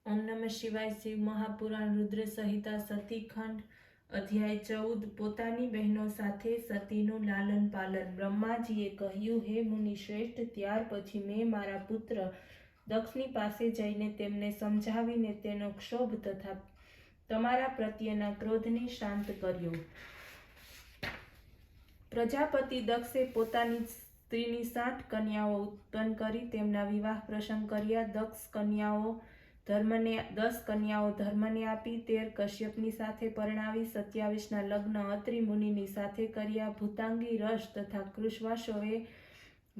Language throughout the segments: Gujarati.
ओम नमः शिवाय। शिव महापुराण रुद्र संहिता सतीखंड अध्याय 14। પોતાની બહેનો સાથે સતીનું લાલન પાલન। બ્રહ્માજીએ કહ્યું, હે મુનિ શ્રેષ્ઠ, ત્યાર પછી મેં મારા પુત્ર દક્ષની પાસે જઈને તેમને સમજાવીને તેનો ક્ષોભ તથા તમારા પ્રત્યેના ક્રોધને શાંત કર્યો। પ્રજાપતિ દક્ષે પોતાની સ્ત્રીની 60 કન્યાઓ ઉત્પન્ન કરી તેમના વિવાહ પ્રસંગ કર્યા। દક્ષ 10 કન્યાઓ ધર્મને આપી, 13 કશ્યપની સાથે પરણાવી, 27ના લગ્ન અત્રિ મુનિની સાથે કર્યા। ભૂતાંગી રસ તથા કૃષ્વાસોએ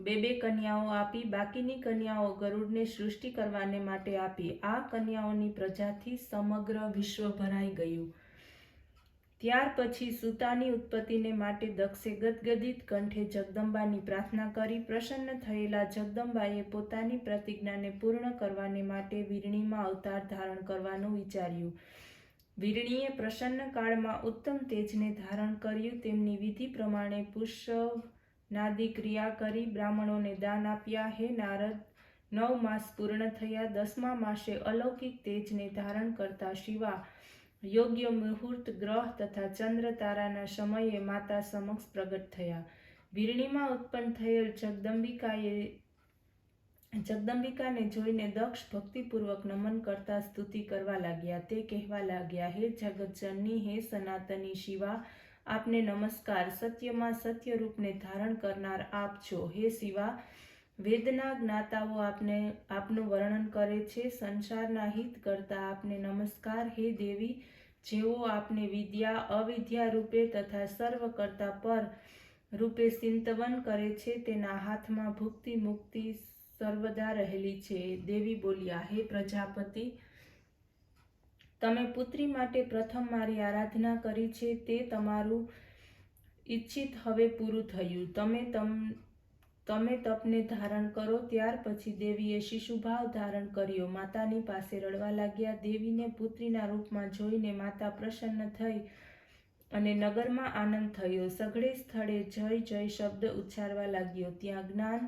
2 કન્યાઓ આપી, બાકીની કન્યાઓ ગરુડને સૃષ્ટિ કરવાને માટે આપી। આ કન્યાઓની પ્રજાથી સમગ્ર વિશ્વ ભરાઈ ગયું। ત્યાર પછી સુતાની ઉત્પત્તિને માટે દક્ષે ગદગદિત કંઠે જગદંબાની પ્રાર્થના કરી। પ્રસન્ન થયેલા જગદંબાએ પોતાની પ્રતિજ્ઞાને પૂર્ણ કરવાને માટે વીરણીમાં અવતાર ધારણ કરવાનું વિચાર્યું। વીરણીએ પ્રસન્ન કાળમાં ઉત્તમ તેજને ધારણ કર્યું। તેમની વિધિ પ્રમાણે પુષ્પનાદી ક્રિયા કરી બ્રાહ્મણોને દાન આપ્યા। હે નારદ, 9 માસ પૂર્ણ થયા। 10મા માસે અલૌકિક તેજને ધારણ કરતા શિવા યોગ્ય મુહૂર્ત, ગ્રહ તથા ચંદ્ર તારાના સમયે માતા સમક્ષ પ્રગટ થયા। વીરણીમાં ઉત્પન્ન થયેલ જગદંબિકાને જોઈને દક્ષ ભક્તિપૂર્વક નમન કરતા સ્તુતિ કરવા લાગ્યા। તે કહેવા લાગ્યા, હે જગતજનની, હે સનાતની શિવા, આપને નમસ્કાર। સત્યમાં સત્ય રૂપને ધારણ કરનાર આપ છો। હે શિવા, વેદના જ્ઞાતાઓ આપનું વર્ણન કરે છે। સંસારના હિત કરતા આપને નમસ્કાર। હે દેવી, જેઓ આપને વિદ્યા, અવિદ્યા રૂપે તથા સર્વ કરતા પર રૂપે ચિંતવન કરે છે, તેના હાથમાં ભુક્તિ મુક્તિ સર્વદા રહેલી છે। દેવી બોલ્યા, હે પ્રજાપતિ, તમે પુત્રી માટે પ્રથમ મારી આરાધના કરી છે, તે તમારું ઈચ્છિત હવે પૂરું થયું। તમે તપને ધારણ કરો। ત્યાર પછી દેવીએ શિશુભાવ ધારણ કર્યો, માતાની પાસે રડવા લાગ્યા। દેવીને પુત્રીના રૂપમાં જોઈને માતા પ્રસન્ન થઈ અને નગરમાં આનંદ થયો। સઘળે સ્થળે જય જય શબ્દ ઉચ્ચારવા લાગ્યો। ત્યાં જ્ઞાન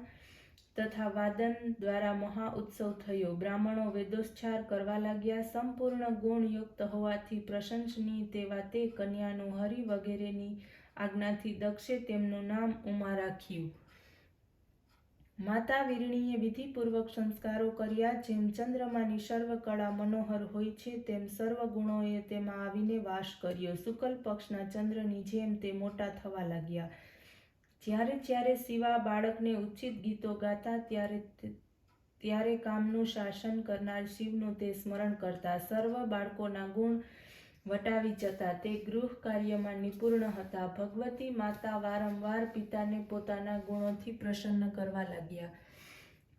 તથા વાદન દ્વારા મહા ઉત્સવ થયો। બ્રાહ્મણો વેદોચ્ચાર કરવા લાગ્યા। સંપૂર્ણ ગુણયુક્ત હોવાથી પ્રશંસનીય તેવા તે કન્યાનું હરિ વગેરેની આજ્ઞાથી દક્ષે તેમનું નામ ઉમા રાખ્યું। માતા વીરણીએ વિધિપૂર્વક સંસ્કારો કર્યા। જેમ ચંદ્રમાની સર્વ કળા મનોહર હોય છે, તેમ સર્વ ગુણોએ તેમાં આવીને વાસ કર્યો। શુક્લ પક્ષના ચંદ્રની જેમ તે મોટા થવા લાગ્યા। જ્યારે શિવા બાળકને ઉચિત ગીતો ગાતા, ત્યારે કામનું શાસન કરનાર શિવનું તે સ્મરણ કરતા। સર્વ બાળકોના ગુણ વટાવી જતા તે ગૃહ કાર્યમાં નિપુણ હતા। ભગવતી માતા વારંવાર પિતાને પોતાના ગુણોથી પ્રસન્ન કરવા લાગ્યા।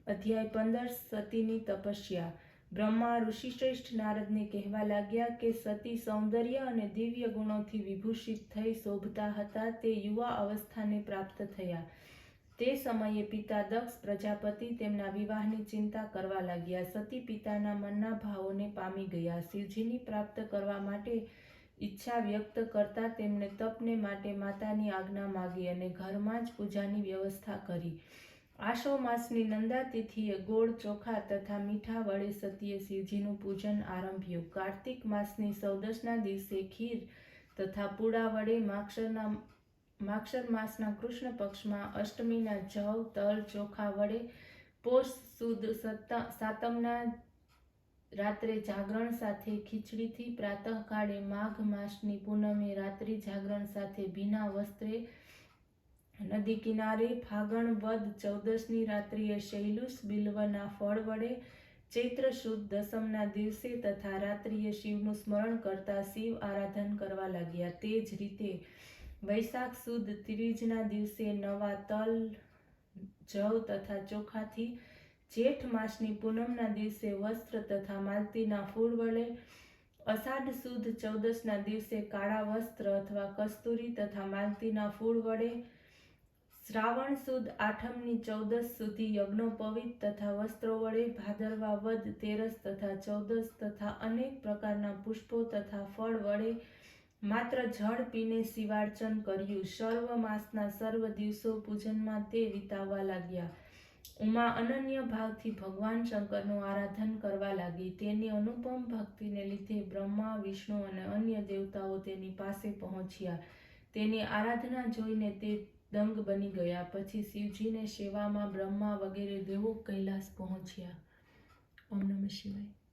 અધ્યાય 15 સતીની તપસ્યા। બ્રહ્મા ઋષિશ્રેષ્ઠ નારદને કહેવા લાગ્યા કે સતી સૌંદર્ય અને દિવ્ય ગુણોથી વિભૂષિત થઈ શોભતા હતા। તે યુવા અવસ્થાને પ્રાપ્ત થયા। તે સમયે પિતા દક્ષ પ્રજાપતિ તેમના વિવાહની ચિંતા કરવા લાગ્યા। સતી પિતાના મનના ભાવોને પામી ગયા। શિવજીની પ્રાપ્ત કરવા માટે ઈચ્છા વ્યક્ત કરતા તેમણે તપને માટે માતાની આજ્ઞા માગી અને ઘરમાં જ પૂજાની વ્યવસ્થા કરી। આસો માસની નંદા તિથિએ ગોળ, ચોખા તથા મીઠા વડે સતીએ શિવજીનું પૂજન આરંભ્યું। કાર્તિક માસની 14ના દિવસે ખીર તથા પૂડા વડે, માક્ષર માસના કૃષ્ણ પક્ષમાં અષ્ટમીના જવ, તલ, ચોખા વડે, પોષ સુદ સાતમના રાત્રે જાગરણ સાથે ખીચડીથી, પ્રાતઃકાળે માઘ માસની પૂનમે રાત્રિ જાગરણ સાથે ભીના વસ્ત્રે નદી કિનારે, ફાગણ વદ 14ની રાત્રિએ શૈલુષ બિલ્વના ફળ વડે, ચૈત્ર સુદ દસમના દિવસે તથા રાત્રિએ શિવનું સ્મરણ કરતા શિવ આરાધન કરવા લાગ્યા। તે જ રીતે વૈશાખ સુદ ત્રીજના દિવસે નવા તલ, જવ તથા ચોખાથી, જેઠ માસની પૂનમના દિવસે વસ્ત્ર તથા માલતીના ફૂલ વડે, અષાઢ સુદ 14ના દિવસે કાળા વસ્ત્ર અથવા કસ્તુરી તથા માલતીના ફૂલ વડે, શ્રાવણ સુદ 8મની 14 સુધી યજ્ઞોપવિત તથા વસ્ત્રો વડે, ભાદરવા વદ 13 તથા 14 તથા અનેક પ્રકારના પુષ્પો તથા ફળ વડે માત્ર જળ પીને શિવાર્ચન કર્યું। સર્વ માસના સર્વ દિવસો પૂજનમાં તે વિતાવવા લાગ્યા। ઉમા અનન્ય ભાવથી ભગવાન શંકરનું આરાધન કરવા લાગી. તેની અનુપમ ભક્તિને લીધે બ્રહ્મા, વિષ્ણુ અને અન્ય દેવતાઓ તેની પાસે પહોંચ્યા. તેની આરાધના જોઈને તે દંગ બની ગયા. પછી શિવજીને સેવામાં બ્રહ્મા વગેરે દેવો કૈલાસ પહોંચ્યા. ઓમ નમઃ શિવાય.